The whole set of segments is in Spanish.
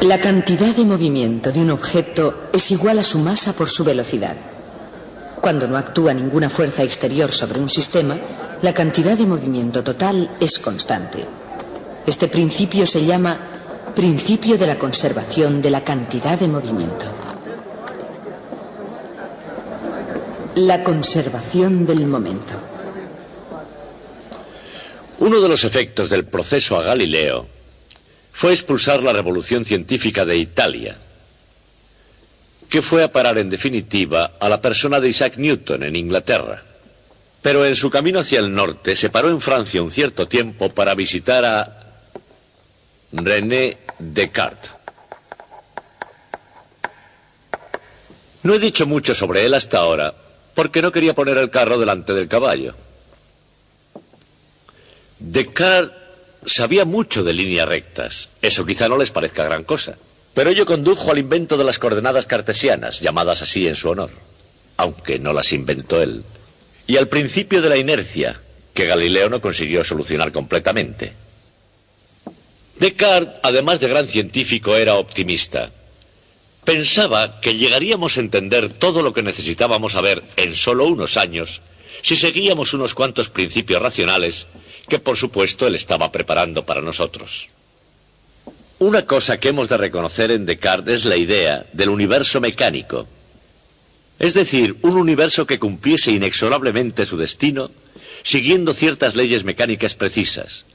La cantidad de movimiento de un objeto es igual a su masa por su velocidad. Cuando no actúa ninguna fuerza exterior sobre un sistema, la cantidad de movimiento total es constante. Este principio se llama principio de la conservación de la cantidad de movimiento. La conservación del momento. Uno de los efectos del proceso a Galileo fue expulsar la revolución científica de Italia, que fue a parar en definitiva a la persona de Isaac Newton en Inglaterra. Pero en su camino hacia el norte se paró en Francia un cierto tiempo para visitar a René Descartes. No he dicho mucho sobre él hasta ahora, porque no quería poner el carro delante del caballo. Descartes sabía mucho de líneas rectas. Eso quizá no les parezca gran cosa. Pero ello condujo al invento de las coordenadas cartesianas, llamadas así en su honor, aunque no las inventó él. Y al principio de la inercia, que Galileo no consiguió solucionar completamente. Descartes, además de gran científico, era optimista. Pensaba que llegaríamos a entender todo lo que necesitábamos saber en solo unos años si seguíamos unos cuantos principios racionales que, por supuesto, él estaba preparando para nosotros. Una cosa que hemos de reconocer en Descartes es la idea del universo mecánico. Es decir, un universo que cumpliese inexorablemente su destino siguiendo ciertas leyes mecánicas precisas,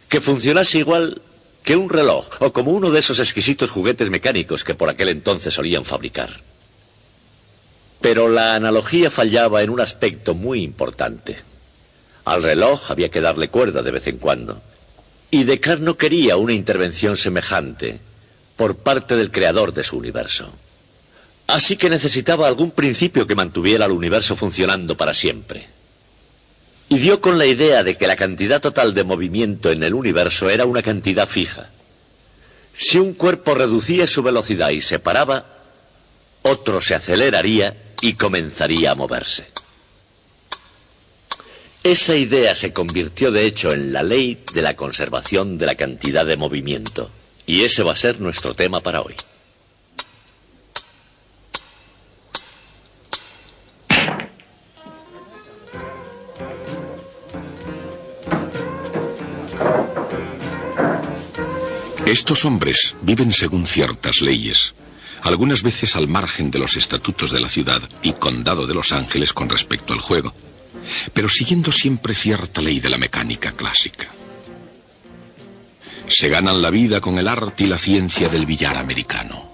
que funcionase igual que un reloj o como uno de esos exquisitos juguetes mecánicos que por aquel entonces solían fabricar. Pero la analogía fallaba en un aspecto muy importante. Al reloj había que darle cuerda de vez en cuando. Y Descartes no quería una intervención semejante por parte del creador de su universo. Así que necesitaba algún principio que mantuviera al universo funcionando para siempre. Y dio con la idea de que la cantidad total de movimiento en el universo era una cantidad fija. Si un cuerpo reducía su velocidad y se paraba, otro se aceleraría y comenzaría a moverse. Esa idea se convirtió de hecho en la ley de la conservación de la cantidad de movimiento. Y ese va a ser nuestro tema para hoy. Estos hombres viven según ciertas leyes, algunas veces al margen de los estatutos de la ciudad y condado de Los Ángeles con respecto al juego, pero siguiendo siempre cierta ley de la mecánica clásica. Se ganan la vida con el arte y la ciencia del billar americano.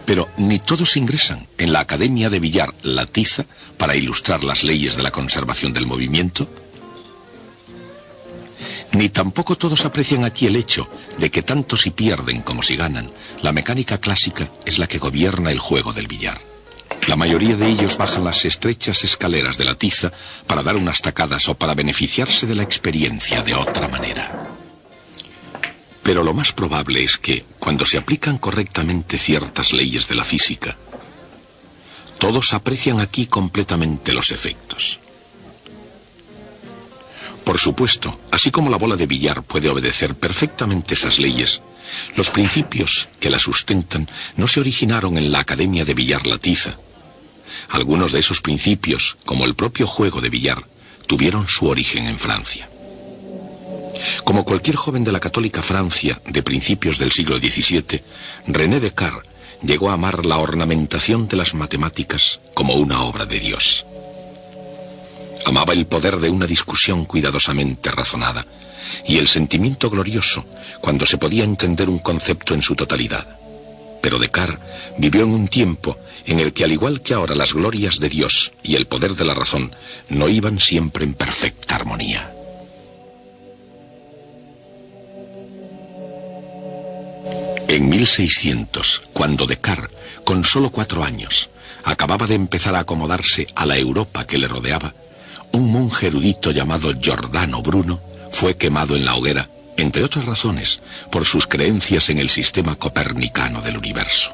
Pero ni todos ingresan en la Academia de Billar La Tiza para ilustrar las leyes de la conservación del movimiento. Ni tampoco todos aprecian aquí el hecho de que tanto si pierden como si ganan, la mecánica clásica es la que gobierna el juego del billar. La mayoría de ellos bajan las estrechas escaleras de la tiza para dar unas tacadas o para beneficiarse de la experiencia de otra manera. Pero lo más probable es que, cuando se aplican correctamente ciertas leyes de la física, todos aprecian aquí completamente los efectos. Por supuesto, así como la bola de billar puede obedecer perfectamente esas leyes, los principios que la sustentan no se originaron en la Academia de Billar La Tiza. Algunos de esos principios, como el propio juego de billar, tuvieron su origen en Francia. Como cualquier joven de la católica Francia de principios del siglo XVII, René Descartes llegó a amar la ornamentación de las matemáticas como una obra de Dios. Amaba el poder de una discusión cuidadosamente razonada y el sentimiento glorioso cuando se podía entender un concepto en su totalidad. Pero Descartes vivió en un tiempo en el que, al igual que ahora, las glorias de Dios y el poder de la razón no iban siempre en perfecta armonía. En 1600, cuando Descartes, con solo 4 años, acababa de empezar a acomodarse a la Europa que le rodeaba, un monje erudito llamado Giordano Bruno fue quemado en la hoguera, entre otras razones, por sus creencias en el sistema copernicano del universo.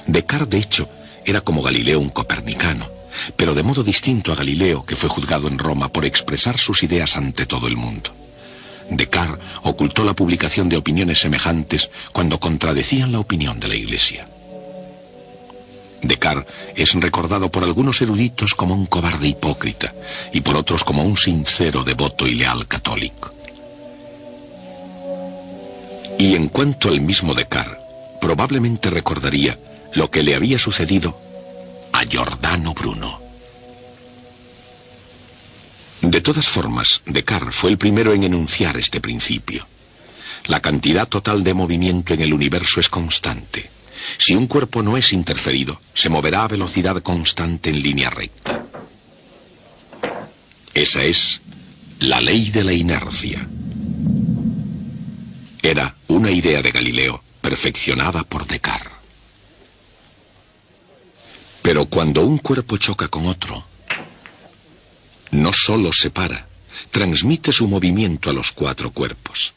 Descartes, de hecho, era como Galileo un copernicano, pero de modo distinto a Galileo, que fue juzgado en Roma por expresar sus ideas ante todo el mundo. Descartes ocupó ocultó la publicación de opiniones semejantes cuando contradecían la opinión de la Iglesia. Descartes es recordado por algunos eruditos como un cobarde hipócrita y por otros como un sincero, devoto y leal católico. Y en cuanto al mismo Descartes, probablemente recordaría lo que le había sucedido a Giordano Bruno. De todas formas, Descartes fue el primero en enunciar este principio. La cantidad total de movimiento en el universo es constante. Si un cuerpo no es interferido, se moverá a velocidad constante en línea recta. Esa es la ley de la inercia. Era una idea de Galileo perfeccionada por Descartes. Pero cuando un cuerpo choca con otro, no solo separa, transmite su movimiento a los cuatro cuerpos.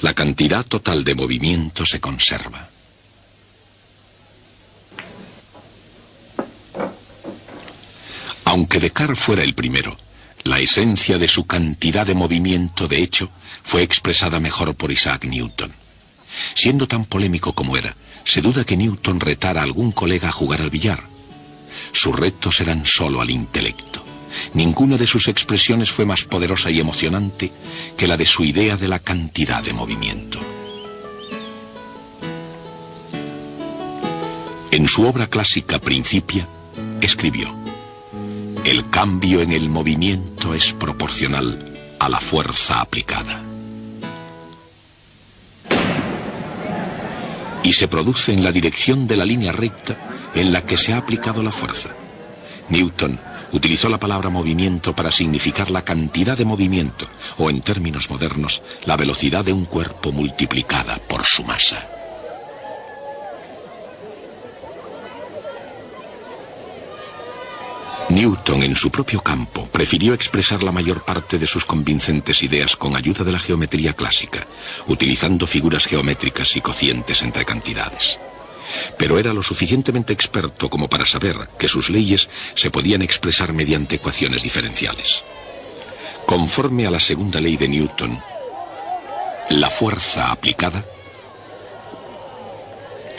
La cantidad total de movimiento se conserva. Aunque Descartes fuera el primero, la esencia de su cantidad de movimiento, de hecho, fue expresada mejor por Isaac Newton. Siendo tan polémico como era, se duda que Newton retara a algún colega a jugar al billar. Sus retos eran solo al intelecto. Ninguna de sus expresiones fue más poderosa y emocionante que la de su idea de la cantidad de movimiento. En su obra clásica Principia, escribió: el cambio en el movimiento es proporcional a la fuerza aplicada. Y se produce en la dirección de la línea recta en la que se ha aplicado la fuerza. Newton utilizó la palabra movimiento para significar la cantidad de movimiento, o en términos modernos, la velocidad de un cuerpo multiplicada por su masa. Newton, en su propio campo, prefirió expresar la mayor parte de sus convincentes ideas con ayuda de la geometría clásica, utilizando figuras geométricas y cocientes entre cantidades. Pero era lo suficientemente experto como para saber que sus leyes se podían expresar mediante ecuaciones diferenciales. Conforme a la segunda ley de Newton, la fuerza aplicada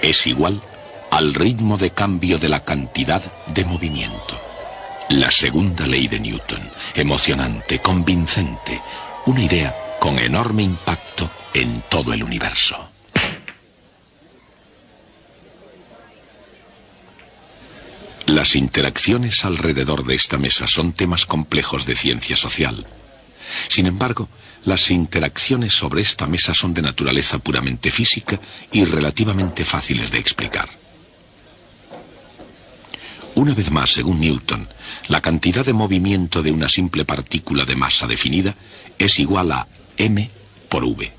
es igual al ritmo de cambio de la cantidad de movimiento. La segunda ley de Newton, emocionante, convincente, una idea con enorme impacto en todo el universo. Las interacciones alrededor de esta mesa son temas complejos de ciencia social. Sin embargo, las interacciones sobre esta mesa son de naturaleza puramente física y relativamente fáciles de explicar. Una vez más, según Newton, la cantidad de movimiento de una simple partícula de masa definida es igual a m por v.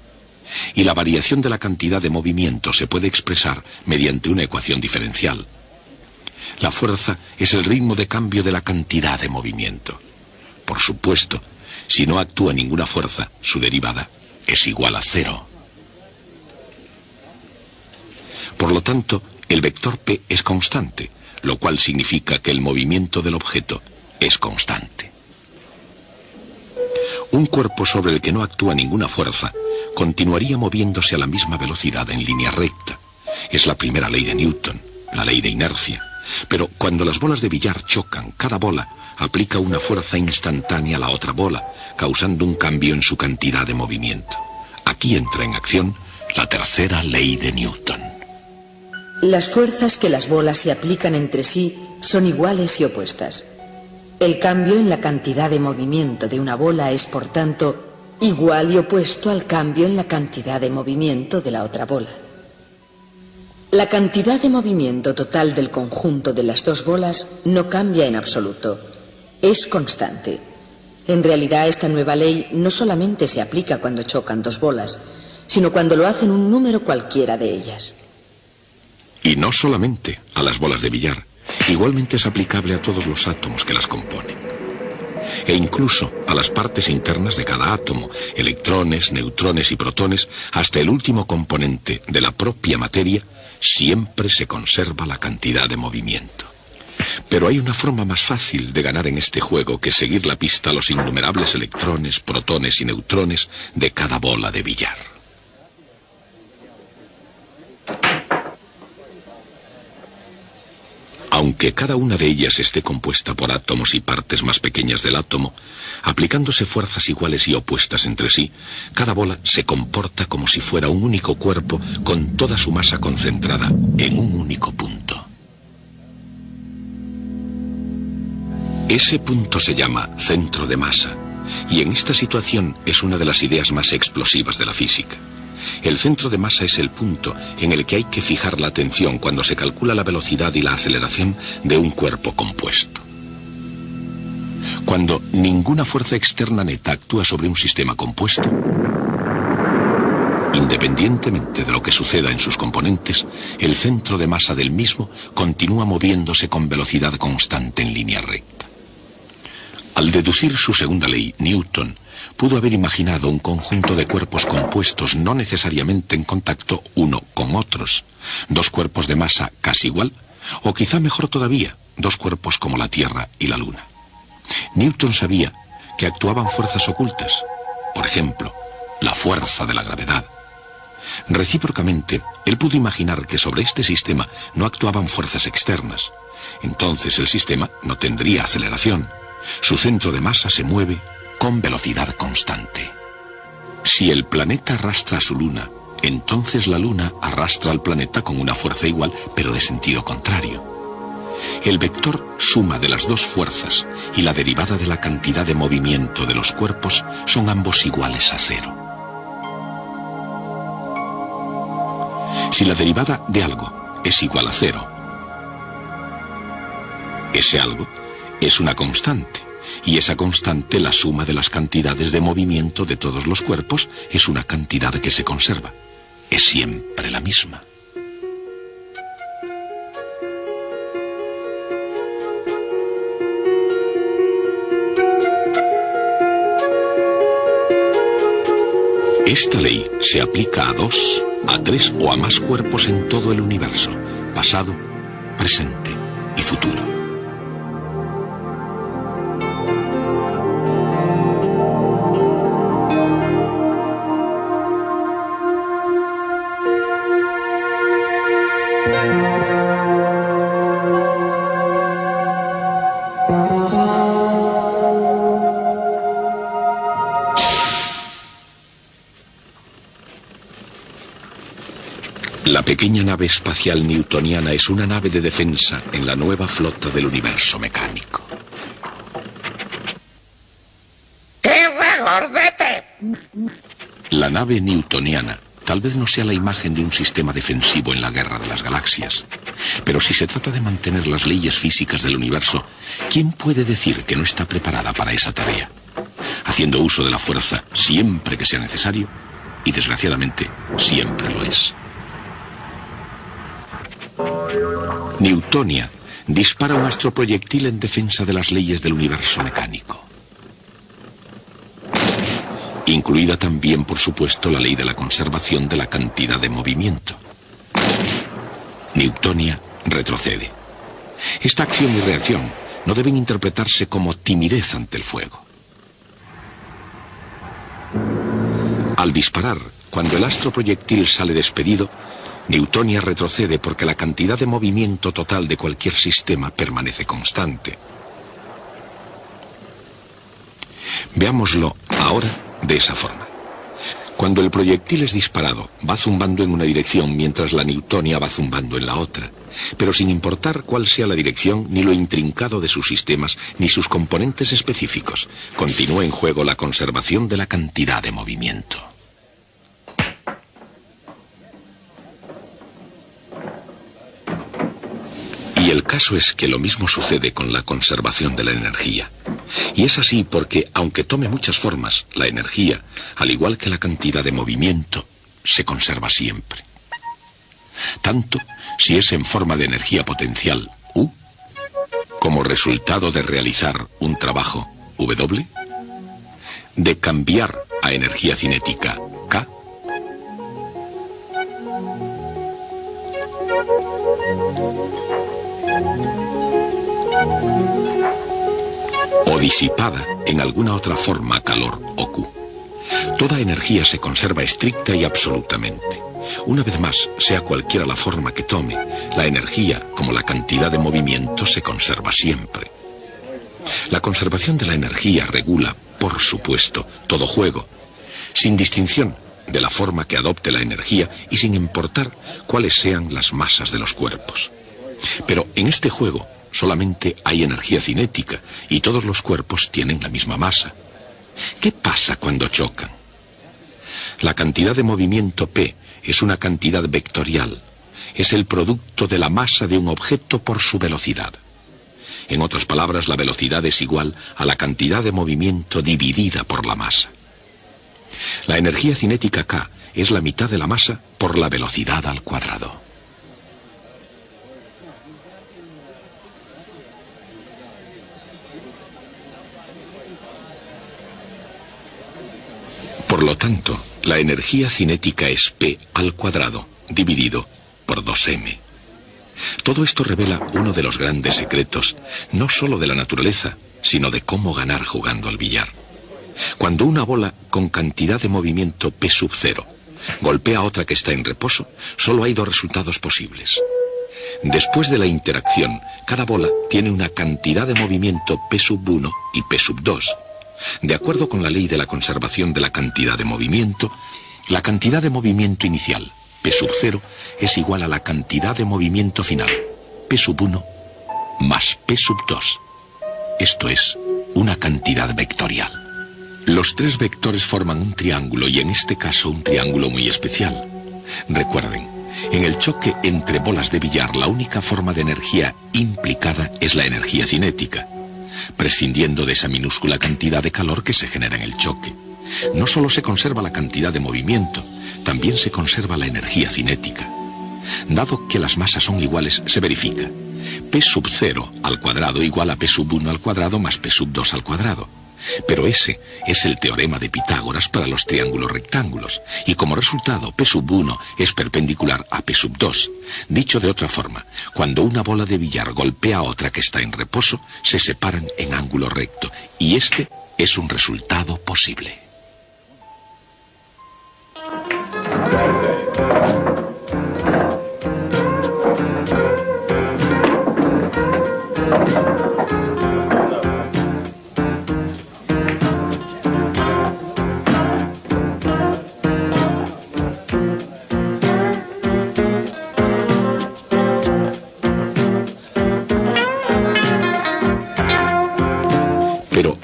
Y la variación de la cantidad de movimiento se puede expresar mediante una ecuación diferencial. La fuerza es el ritmo de cambio de la cantidad de movimiento. Por supuesto, si no actúa ninguna fuerza, su derivada es igual a cero. Por lo tanto, el vector p es constante, lo cual significa que el movimiento del objeto es constante. Un cuerpo sobre el que no actúa ninguna fuerza continuaría moviéndose a la misma velocidad en línea recta. Es la primera ley de Newton, la ley de inercia. Pero cuando las bolas de billar chocan, cada bola aplica una fuerza instantánea a la otra bola, causando un cambio en su cantidad de movimiento. Aquí entra en acción la tercera ley de Newton. Las fuerzas que las bolas se aplican entre sí son iguales y opuestas. El cambio en la cantidad de movimiento de una bola es, por tanto, igual y opuesto al cambio en la cantidad de movimiento de la otra bola. La cantidad de movimiento total del conjunto de las dos bolas no cambia en absoluto. Es constante. En realidad, esta nueva ley no solamente se aplica cuando chocan dos bolas, sino cuando lo hacen un número cualquiera de ellas. Y no solamente a las bolas de billar, igualmente es aplicable a todos los átomos que las componen. E incluso a las partes internas de cada átomo, electrones, neutrones y protones, hasta el último componente de la propia materia, siempre se conserva la cantidad de movimiento. Pero hay una forma más fácil de ganar en este juego que seguir la pista a los innumerables electrones, protones y neutrones de cada bola de billar. Aunque cada una de ellas esté compuesta por átomos y partes más pequeñas del átomo, aplicándose fuerzas iguales y opuestas entre sí, cada bola se comporta como si fuera un único cuerpo con toda su masa concentrada en un único punto. Ese punto se llama centro de masa, y en esta situación es una de las ideas más explosivas de la física. El centro de masa es el punto en el que hay que fijar la atención cuando se calcula la velocidad y la aceleración de un cuerpo compuesto. Cuando ninguna fuerza externa neta actúa sobre un sistema compuesto, independientemente de lo que suceda en sus componentes, el centro de masa del mismo continúa moviéndose con velocidad constante en línea recta. Al deducir su segunda ley, Newton pudo haber imaginado un conjunto de cuerpos compuestos no necesariamente en contacto uno con otros, dos cuerpos de masa casi igual, o quizá mejor todavía, dos cuerpos como la Tierra y la Luna. Newton sabía que actuaban fuerzas ocultas, por ejemplo, la fuerza de la gravedad. Recíprocamente, él pudo imaginar que sobre este sistema no actuaban fuerzas externas. Entonces el sistema no tendría aceleración. Su centro de masa se mueve con velocidad constante. Si el planeta arrastra a su luna, entonces la luna arrastra al planeta con una fuerza igual, pero de sentido contrario. El vector suma de las dos fuerzas y la derivada de la cantidad de movimiento de los cuerpos son ambos iguales a cero. Si la derivada de algo es igual a cero, ese algo es una constante, y esa constante, la suma de las cantidades de movimiento de todos los cuerpos, es una cantidad que se conserva. Es siempre la misma. Esta ley se aplica a 2, a 3 o a más cuerpos en todo el universo, pasado, presente y futuro. La pequeña nave espacial newtoniana es una nave de defensa en la nueva flota del universo mecánico. ¡Qué regordete! La nave newtoniana tal vez no sea la imagen de un sistema defensivo en la guerra de las galaxias, pero si se trata de mantener las leyes físicas del universo, ¿quién puede decir que no está preparada para esa tarea? Haciendo uso de la fuerza siempre que sea necesario, y desgraciadamente siempre lo es. Newtonia dispara un astroproyectil en defensa de las leyes del universo mecánico, incluida también, por supuesto, la ley de la conservación de la cantidad de movimiento. Newtonia retrocede. Esta acción y reacción no deben interpretarse como timidez ante el fuego. Al disparar, cuando el astroproyectil sale despedido, Newtonia retrocede porque la cantidad de movimiento total de cualquier sistema permanece constante. Veámoslo ahora de esa forma. Cuando el proyectil es disparado, va zumbando en una dirección mientras la Newtonia va zumbando en la otra, pero sin importar cuál sea la dirección, ni lo intrincado de sus sistemas, ni sus componentes específicos, continúa en juego la conservación de la cantidad de movimiento. Y el caso es que lo mismo sucede con la conservación de la energía. Y es así porque, aunque tome muchas formas, la energía, al igual que la cantidad de movimiento, se conserva siempre. Tanto si es en forma de energía potencial, U, como resultado de realizar un trabajo, W, de cambiar a energía cinética, K, o disipada en alguna otra forma, calor o Q. Toda energía se conserva estricta y absolutamente. Una vez más, sea cualquiera la forma que tome, la energía, como la cantidad de movimiento, se conserva siempre. La conservación de la energía regula, por supuesto, todo juego, sin distinción de la forma que adopte la energía y sin importar cuáles sean las masas de los cuerpos. Pero en este juego solamente hay energía cinética y todos los cuerpos tienen la misma masa. ¿Qué pasa cuando chocan? La cantidad de movimiento P es una cantidad vectorial. Es el producto de la masa de un objeto por su velocidad. En otras palabras, la velocidad es igual a la cantidad de movimiento dividida por la masa. La energía cinética K es la mitad de la masa por la velocidad al cuadrado. Por lo tanto, la energía cinética es P al cuadrado dividido por 2m. Todo esto revela uno de los grandes secretos, no solo de la naturaleza, sino de cómo ganar jugando al billar. Cuando una bola con cantidad de movimiento P sub 0 golpea a otra que está en reposo, solo hay dos resultados posibles. Después de la interacción, cada bola tiene una cantidad de movimiento P sub 1 y P sub 2. De acuerdo con la ley de la conservación de la cantidad de movimiento, la cantidad de movimiento inicial, P sub 0, es igual a la cantidad de movimiento final, P sub 1, más P sub 2. Esto es una cantidad vectorial. Los tres vectores forman un triángulo y en este caso un triángulo muy especial. Recuerden, en el choque entre bolas de billar la única forma de energía implicada es la energía cinética, prescindiendo de esa minúscula cantidad de calor que se genera en el choque. No solo se conserva la cantidad de movimiento, también se conserva la energía cinética. Dado que las masas son iguales, se verifica P sub 0 al cuadrado igual a P sub 1 al cuadrado más P sub 2 al cuadrado. Pero ese es el teorema de Pitágoras para los triángulos rectángulos, y como resultado P sub 1 es perpendicular a P sub 2. Dicho de otra forma, cuando una bola de billar golpea a otra que está en reposo, se separan en ángulo recto, y este es un resultado posible.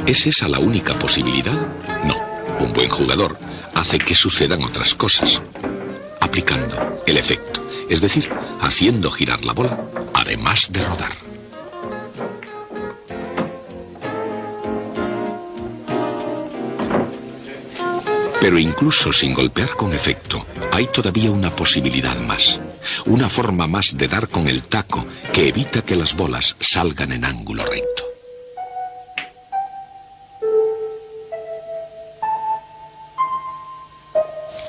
¿Es esa la única posibilidad? No. Un buen jugador hace que sucedan otras cosas, aplicando el efecto, es decir, haciendo girar la bola, además de rodar. Pero incluso sin golpear con efecto, hay todavía una posibilidad más, una forma más de dar con el taco que evita que las bolas salgan en ángulo recto.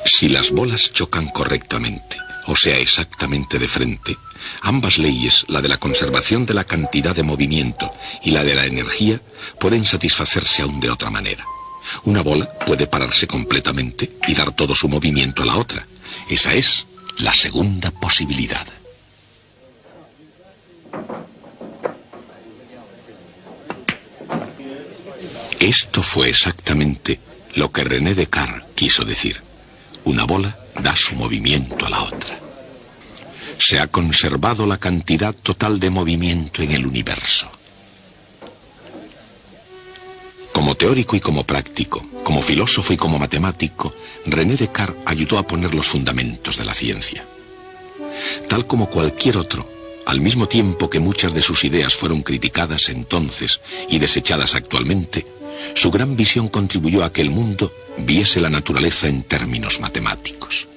Si las bolas chocan correctamente, o sea exactamente de frente, ambas leyes, la de la conservación de la cantidad de movimiento y la de la energía, pueden satisfacerse aún de otra manera. Una bola puede pararse completamente y dar todo su movimiento a la otra. Esa es la segunda posibilidad. Esto fue exactamente lo que René Descartes quiso decir. Una bola da su movimiento a la otra. Se ha conservado la cantidad total de movimiento en el universo. Como teórico y como práctico, como filósofo y como matemático, René Descartes ayudó a poner los fundamentos de la ciencia. Tal como cualquier otro, al mismo tiempo que muchas de sus ideas fueron criticadas entonces y desechadas actualmente, su gran visión contribuyó a que el mundo viese la naturaleza en términos matemáticos.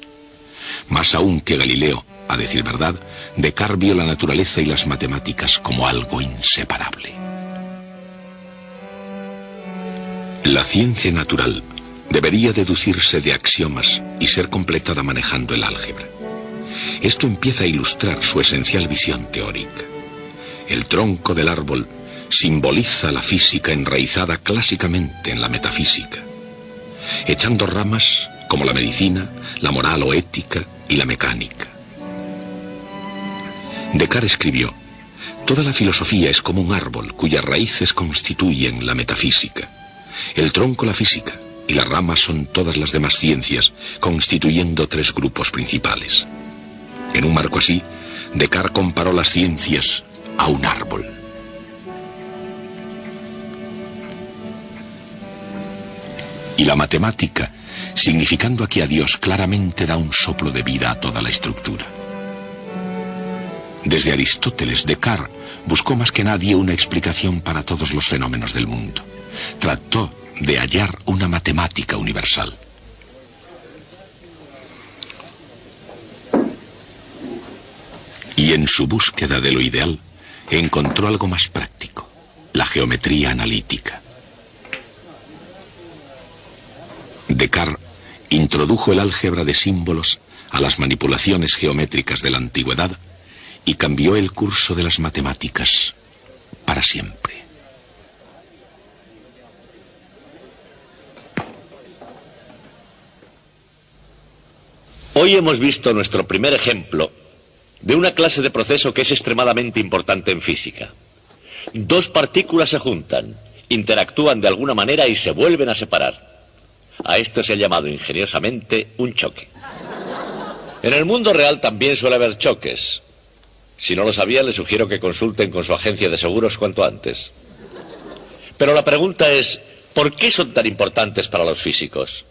Más aún que Galileo, a decir verdad, Descartes vio la naturaleza y las matemáticas como algo inseparable. La ciencia natural debería deducirse de axiomas y ser completada manejando el álgebra. Esto empieza a ilustrar su esencial visión teórica. El tronco del árbol simboliza la física enraizada clásicamente en la metafísica, echando ramas como la medicina, la moral o ética y la mecánica. Descartes escribió: toda la filosofía es como un árbol cuyas raíces constituyen la metafísica, el tronco la física y las ramas son todas las demás ciencias, constituyendo tres grupos principales. En un marco así, Descartes comparó las ciencias a un árbol. Y la matemática, significando aquí a Dios, claramente da un soplo de vida a toda la estructura. Desde Aristóteles, Descartes buscó más que nadie una explicación para todos los fenómenos del mundo. Trató de hallar una matemática universal. Y en su búsqueda de lo ideal, encontró algo más práctico: la geometría analítica. Descartes introdujo el álgebra de símbolos a las manipulaciones geométricas de la antigüedad y cambió el curso de las matemáticas para siempre. Hoy hemos visto nuestro primer ejemplo de una clase de proceso que es extremadamente importante en física. Dos partículas se juntan, interactúan de alguna manera y se vuelven a separar. A esto se ha llamado ingeniosamente un choque. En el mundo real también suele haber choques. Si no lo sabían, les sugiero que consulten con su agencia de seguros cuanto antes. Pero la pregunta es, ¿por qué son tan importantes para los físicos?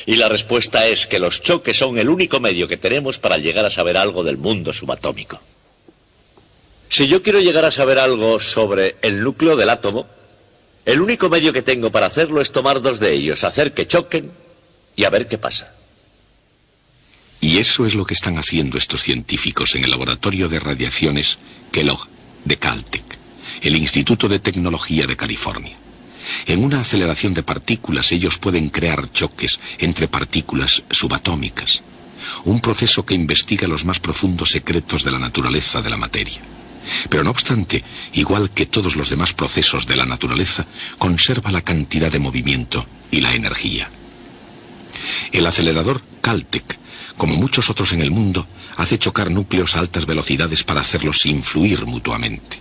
Y la respuesta es que los choques son el único medio que tenemos para llegar a saber algo del mundo subatómico. Si yo quiero llegar a saber algo sobre el núcleo del átomo, el único medio que tengo para hacerlo es tomar dos de ellos, hacer que choquen y a ver qué pasa. Y eso es lo que están haciendo estos científicos en el laboratorio de radiaciones Kellogg de Caltech, el Instituto de Tecnología de California. En una aceleración de partículas ellos pueden crear choques entre partículas subatómicas, un proceso que investiga los más profundos secretos de la naturaleza de la materia. Pero no obstante, igual que todos los demás procesos de la naturaleza, conserva la cantidad de movimiento y la energía. El acelerador Caltech, como muchos otros en el mundo, hace chocar núcleos a altas velocidades para hacerlos influir mutuamente.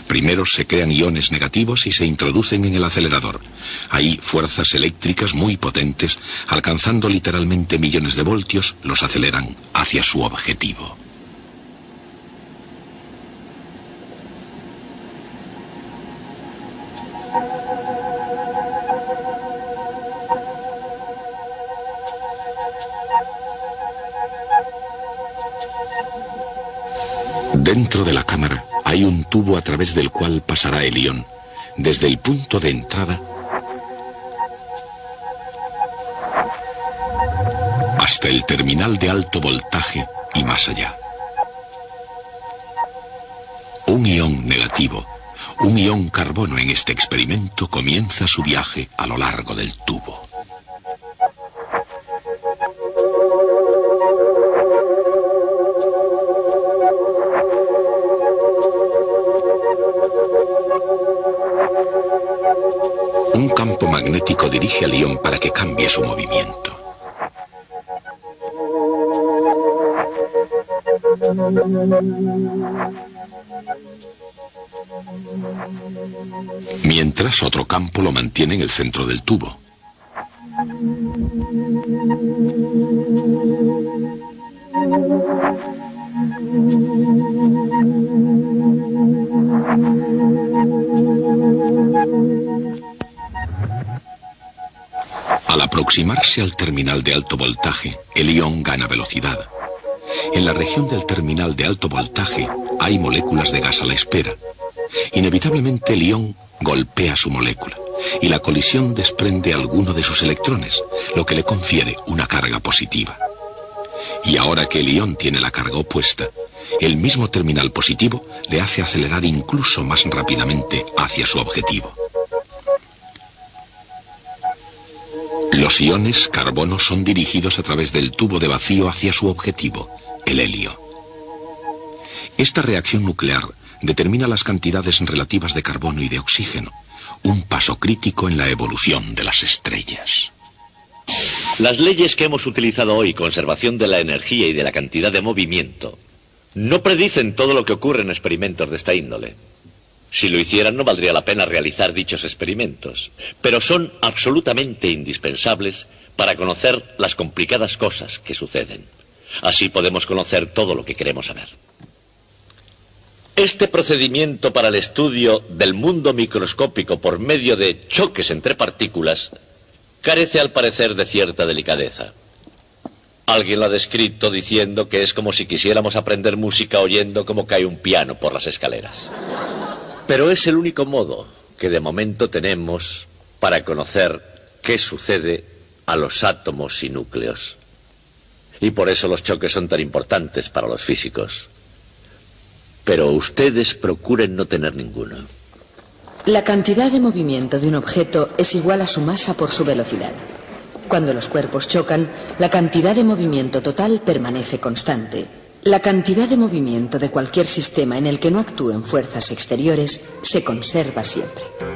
Primero se crean iones negativos y se introducen en el acelerador. Ahí fuerzas eléctricas muy potentes, alcanzando literalmente millones de voltios, los aceleran hacia su objetivo. Dentro de la cámara hay un tubo a través del cual pasará el ion, desde el punto de entrada hasta el terminal de alto voltaje y más allá. Un ion negativo, un ion carbono en este experimento, comienza su viaje a lo largo del tubo. Un campo magnético dirige al ion para que cambie su movimiento. Mientras otro campo lo mantiene en el centro del tubo. Al aproximarse al terminal de alto voltaje, el ion gana velocidad. En la región del terminal de alto voltaje hay moléculas de gas a la espera. Inevitablemente el ion golpea su molécula y la colisión desprende alguno de sus electrones, lo que le confiere una carga positiva. Y ahora que el ion tiene la carga opuesta, el mismo terminal positivo le hace acelerar incluso más rápidamente hacia su objetivo. Los iones carbono son dirigidos a través del tubo de vacío hacia su objetivo, el helio. Esta reacción nuclear determina las cantidades relativas de carbono y de oxígeno, un paso crítico en la evolución de las estrellas. Las leyes que hemos utilizado hoy, conservación de la energía y de la cantidad de movimiento, no predicen todo lo que ocurre en experimentos de esta índole. Si lo hicieran, no valdría la pena realizar dichos experimentos, pero son absolutamente indispensables para conocer las complicadas cosas que suceden. Así podemos conocer todo lo que queremos saber. Este procedimiento para el estudio del mundo microscópico por medio de choques entre partículas carece al parecer de cierta delicadeza. Alguien lo ha descrito diciendo que es como si quisiéramos aprender música oyendo cómo cae un piano por las escaleras. Pero es el único modo que de momento tenemos para conocer qué sucede a los átomos y núcleos. Y por eso los choques son tan importantes para los físicos. Pero ustedes procuren no tener ninguno. La cantidad de movimiento de un objeto es igual a su masa por su velocidad. Cuando los cuerpos chocan, la cantidad de movimiento total permanece constante. La cantidad de movimiento de cualquier sistema en el que no actúen fuerzas exteriores se conserva siempre.